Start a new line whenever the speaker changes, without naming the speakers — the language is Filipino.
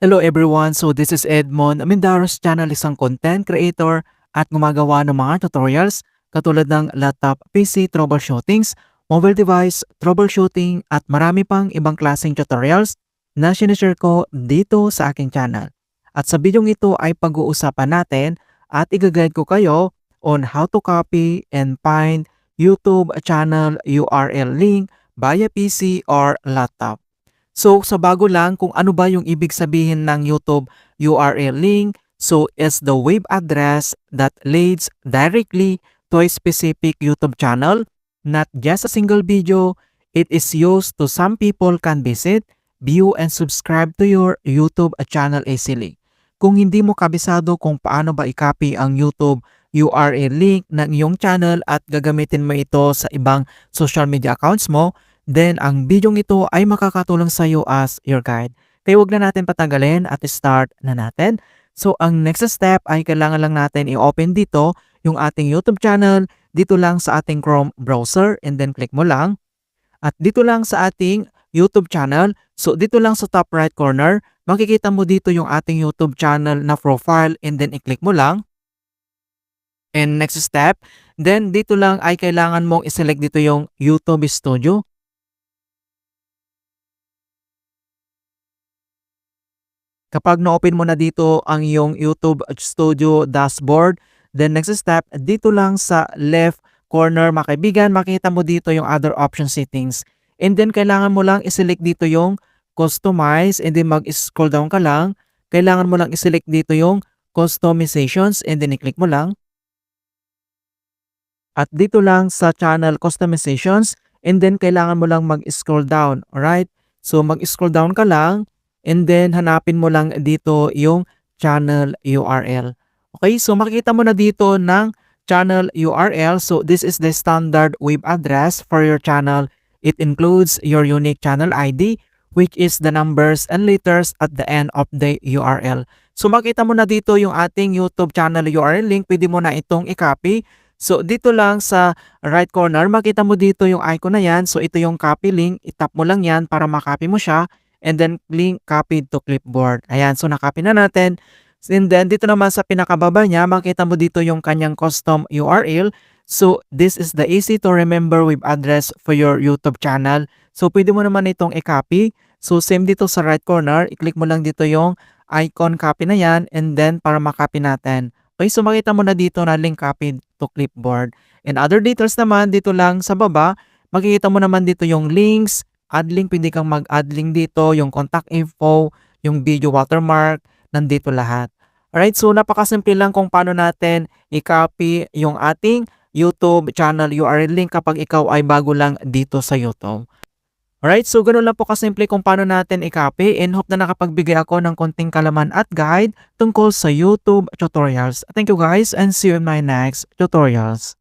Hello everyone, so this is Edmond. Mindaros channel, isang content creator at gumagawa ng mga tutorials katulad ng laptop, PC troubleshootings, mobile device troubleshooting at marami pang ibang klaseng tutorials na sinishare ko dito sa aking channel. At sa bidyong ito ay pag-uusapan natin at i-guide ko kayo on how to copy and find YouTube channel URL link via PC or laptop. So sa bago lang kung ano ba yung ibig sabihin ng YouTube URL link, so it's the web address that leads directly to a specific YouTube channel, not just a single video. It is used to some people can visit, view and subscribe to your YouTube channel easily. Kung hindi mo kabisado kung paano ba i-copy ang YouTube URL link ng iyong channel at gagamitin mo ito sa ibang social media accounts mo, then ang bidyong ito ay makakatulong sa iyo as your guide. Kaya huwag na natin patagalin at start na natin. So ang next step ay kailangan lang natin i-open dito yung ating YouTube channel dito lang sa ating Chrome browser and then click mo lang. At dito lang sa ating YouTube channel, so dito lang sa top right corner, makikita mo dito yung ating YouTube channel na profile and then i-click mo lang. And next step, then dito lang ay kailangan mong i-select dito yung YouTube Studio. Kapag na-open mo na dito ang iyong YouTube Studio dashboard, then next step, dito lang sa left corner mga kaibigan, makita mo dito yung other option settings. And then kailangan mo lang i-select dito yung customize and then mag-scroll down ka lang. Kailangan mo lang i-select dito yung customizations and then i-click mo lang. At dito lang sa channel customizations and then kailangan mo lang mag-scroll down. Alright? So mag-scroll down ka lang. And then, hanapin mo lang dito yung channel URL. Okay, so makikita mo na dito ng channel URL. So, this is the standard web address for your channel. It includes your unique channel ID, which is the numbers and letters at the end of the URL. So, makita mo na dito yung ating YouTube channel URL link. Pwede mo na itong i-copy. So, dito lang sa right corner, makita mo dito yung icon na yan. So, ito yung copy link. I-tap mo lang yan para makopy mo siya. And then link copied to clipboard. Ayan, so nakopy na natin. And then dito naman sa pinakababa niya, makita mo dito yung kanyang custom URL. So this is the easy to remember web address for your YouTube channel. So pwede mo naman itong i-copy. So same dito sa right corner, i-click mo lang dito yung icon copy na yan and then para makopy natin. Okay, so makita mo na dito na link copied to clipboard. And other details naman, dito lang sa baba, makikita mo naman dito yung links, add link, pwede kang mag-add link dito, yung contact info, yung video watermark, nandito lahat. Alright, so napakasimple lang kung paano natin i-copy yung ating YouTube channel URL link kapag ikaw ay bago lang dito sa YouTube. Alright, so ganun lang po kasimple kung paano natin i-copy and hope na nakapagbigay ako ng konting kalaman at guide tungkol sa YouTube tutorials. Thank you guys and see you in my next tutorials.